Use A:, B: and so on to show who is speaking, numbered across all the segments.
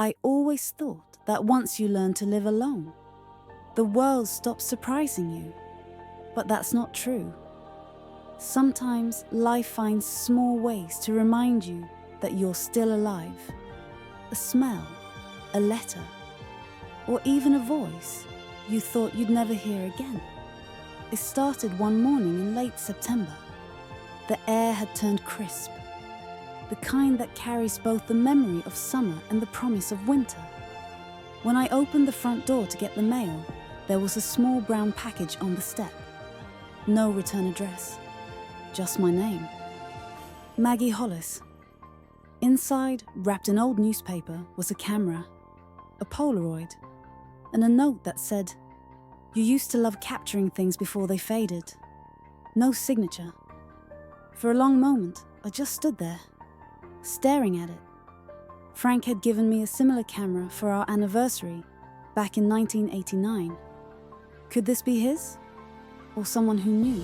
A: I always thought that once you learn to live alone, the world stops surprising you. But that's not true. Sometimes life finds small ways to remind you that you're still alive. A smell, a letter, or even a voice you thought you'd never hear again. It started one morning in late September. The air had turned crisp, the kind that carries both the memory of summer and the promise of winter. When I opened the front door to get the mail, there was a small brown package on the step. No return address, just my name. Maggie Hollis. Inside, wrapped in old newspaper, was a camera, a Polaroid, and a note that said, "You used to love capturing things before they faded." No signature. For a long moment, I just stood there, staring at it. Frank had given me a similar camera for our anniversary back in 1989. Could this be his? Or someone who knew?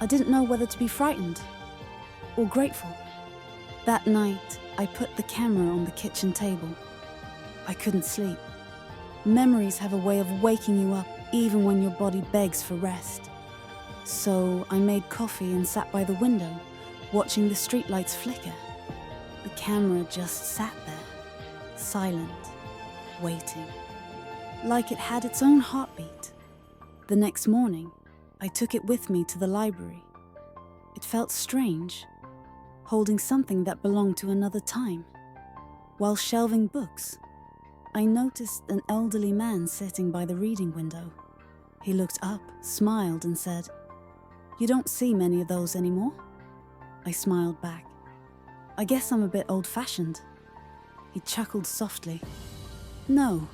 A: I didn't know whether to be frightened or grateful. That night, I put the camera on the kitchen table. I couldn't sleep. Memories have a way of waking you up even when your body begs for rest. So I made coffee and sat by the window, watching the streetlights flicker. The camera just sat there, silent, waiting, like it had its own heartbeat. The next morning, I took it with me to the library. It felt strange, holding something that belonged to another time. While shelving books, I noticed an elderly man sitting by the reading window. He looked up, smiled, and said, "You don't see many of those anymore?" I smiled back. "I guess I'm a bit old-fashioned." He chuckled softly. "No,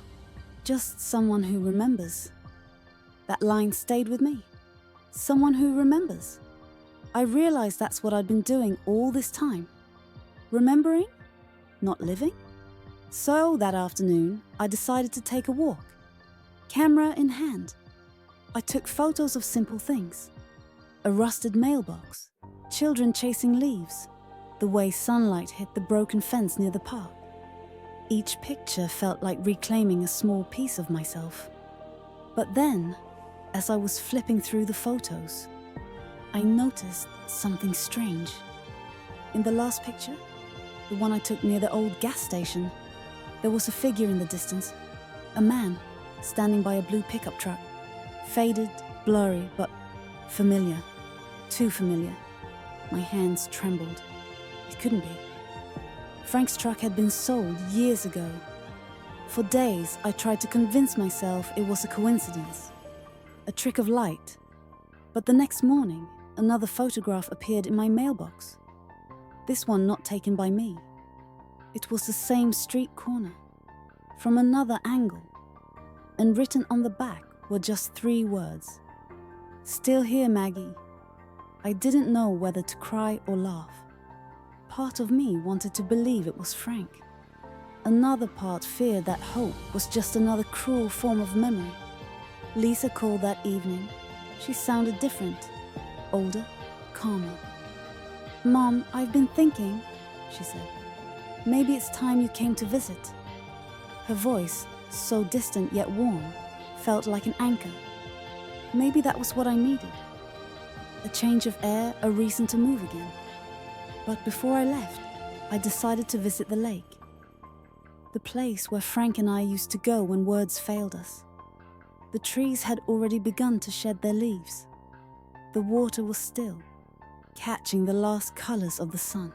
A: just someone who remembers." That line stayed with me. Someone who remembers. I realized that's what I'd been doing all this time. Remembering, not living. So that afternoon, I decided to take a walk, camera in hand. I took photos of simple things. A rusted mailbox, children chasing leaves, the way sunlight hit the broken fence near the park. Each picture felt like reclaiming a small piece of myself. But then, as I was flipping through the photos, I noticed something strange. In the last picture, the one I took near the old gas station, there was a figure in the distance, a man standing by a blue pickup truck. Faded, blurry, but familiar. Too familiar. My hands trembled. It couldn't be. Frank's truck had been sold years ago. For days, I tried to convince myself it was a coincidence, a trick of light. But the next morning, another photograph appeared in my mailbox. This one not taken by me. It was the same street corner, from another angle, and written on the back were just 3 words. "Still here, Maggie." I didn't know whether to cry or laugh. Part of me wanted to believe it was Frank. Another part feared that hope was just another cruel form of memory. Lisa called that evening. She sounded different, older, calmer. "Mom, I've been thinking," she said. "Maybe it's time you came to visit." Her voice, so distant yet warm, felt like an anchor. Maybe that was what I needed. A change of air, a reason to move again. But before I left, I decided to visit the lake. The place where Frank and I used to go when words failed us. The trees had already begun to shed their leaves. The water was still, catching the last colors of the sun.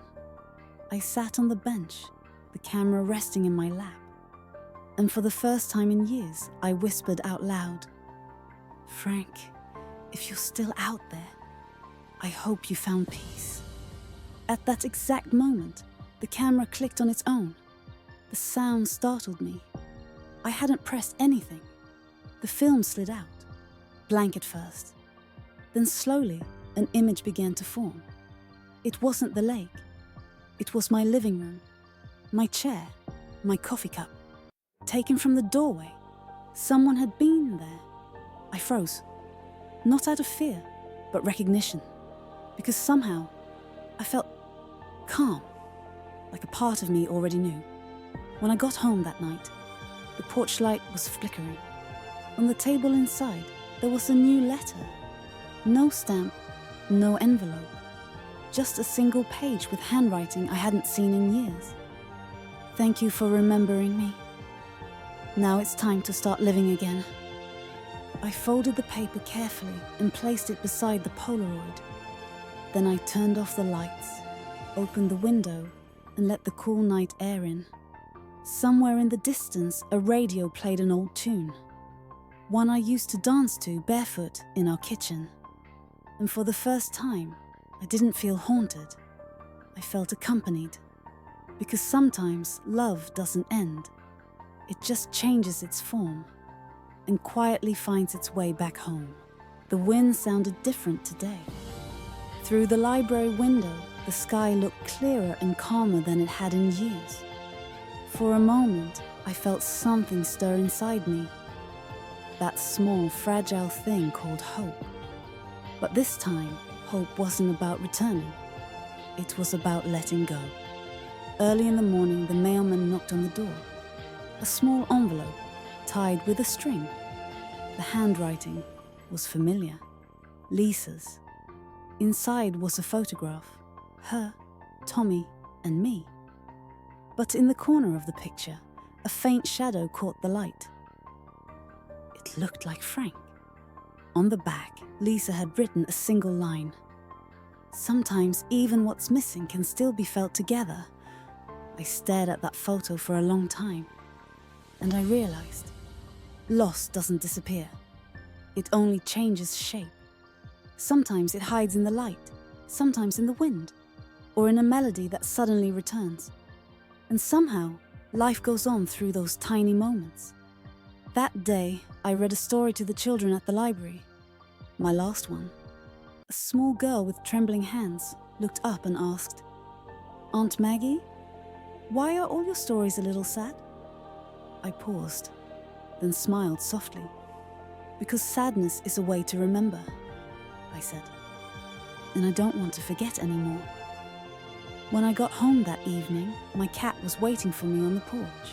A: I sat on the bench, the camera resting in my lap. And for the first time in years, I whispered out loud, "Frank, if you're still out there, I hope you found peace." At that exact moment, the camera clicked on its own. The sound startled me. I hadn't pressed anything. The film slid out, blank at first. Then slowly, an image began to form. It wasn't the lake. It was my living room, my chair, my coffee cup. Taken from the doorway. Someone had been there. I froze. Not out of fear, but recognition. Because somehow, I felt calm, like a part of me already knew. When I got home that night, the porch light was flickering. On the table inside, there was a new letter. No stamp, no envelope. Just a single page with handwriting I hadn't seen in years. Thank you for remembering me. Now it's time to start living again. I folded the paper carefully and placed it beside the Polaroid. Then I turned off the lights, opened the window, and let the cool night air in. Somewhere in the distance, a radio played an old tune. One I used to dance to barefoot in our kitchen. And for the first time, I didn't feel haunted. I felt accompanied. Because sometimes love doesn't end. It just changes its form and quietly finds its way back home. The wind sounded different today. Through the library window, the sky looked clearer and calmer than it had in years. For a moment, I felt something stir inside me. That small, fragile thing called hope. But this time, hope wasn't about returning. It was about letting go. Early in the morning, the mailman knocked on the door. A small envelope, tied with a string. The handwriting was familiar. Lisa's. Inside was a photograph. Her, Tommy, and me. But in the corner of the picture, a faint shadow caught the light. It looked like Frank. On the back, Lisa had written a single line. Sometimes even what's missing can still be felt together. I stared at that photo for a long time, and I realized, loss doesn't disappear. It only changes shape. Sometimes it hides in the light, sometimes in the wind, or in a melody that suddenly returns. And somehow, life goes on through those tiny moments. That day, I read a story to the children at the library. My last one. A small girl with trembling hands looked up and asked, "Aunt Maggie, why are all your stories a little sad?" I paused, then smiled softly. "Because sadness is a way to remember," I said. "And I don't want to forget anymore." When I got home that evening, my cat was waiting for me on the porch,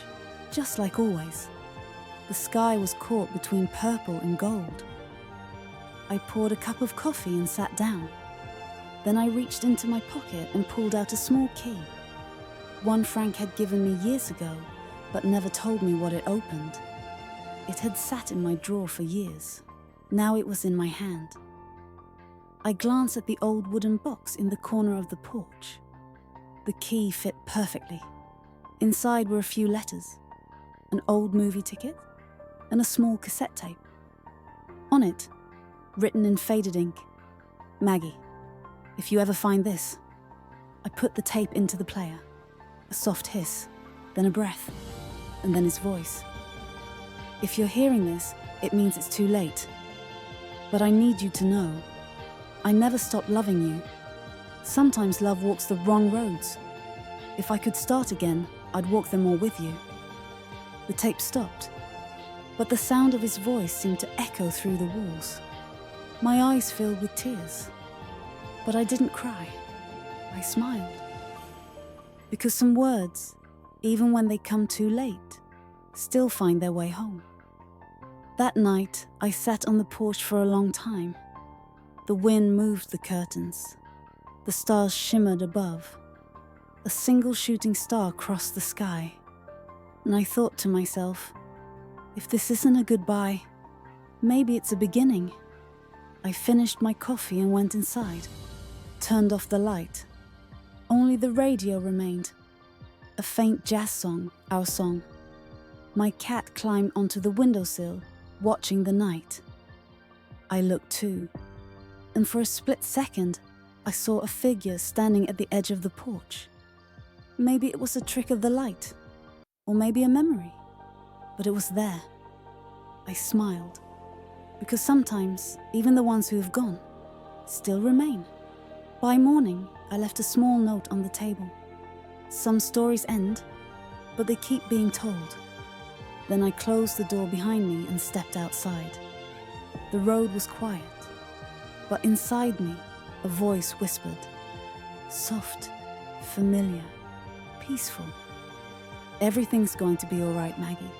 A: just like always. The sky was caught between purple and gold. I poured a cup of coffee and sat down. Then I reached into my pocket and pulled out a small key. One Frank had given me years ago, but never told me what it opened. It had sat in my drawer for years. Now it was in my hand. I glanced at the old wooden box in the corner of the porch. The key fit perfectly. Inside were a few letters, an old movie ticket, and a small cassette tape. On it, written in faded ink, "Maggie, if you ever find this." I put the tape into the player. A soft hiss, then a breath, and then his voice. "If you're hearing this, it means it's too late. But I need you to know, I never stopped loving you. Sometimes love walks the wrong roads. If I could start again, I'd walk them all with you." The tape stopped, but the sound of his voice seemed to echo through the walls. My eyes filled with tears, but I didn't cry. I smiled. Because some words, even when they come too late, still find their way home. That night, I sat on the porch for a long time. The wind moved the curtains. The stars shimmered above. A single shooting star crossed the sky. And I thought to myself, if this isn't a goodbye, maybe it's a beginning. I finished my coffee and went inside, turned off the light. Only the radio remained. A faint jazz song, our song. My cat climbed onto the windowsill, watching the night. I looked too, and for a split second, I saw a figure standing at the edge of the porch. Maybe it was a trick of the light, or maybe a memory, but it was there. I smiled, because sometimes even the ones who have gone still remain. By morning, I left a small note on the table. Some stories end, but they keep being told. Then I closed the door behind me and stepped outside. The road was quiet, but inside me, a voice whispered, soft, familiar, peaceful. Everything's going to be all right, Maggie.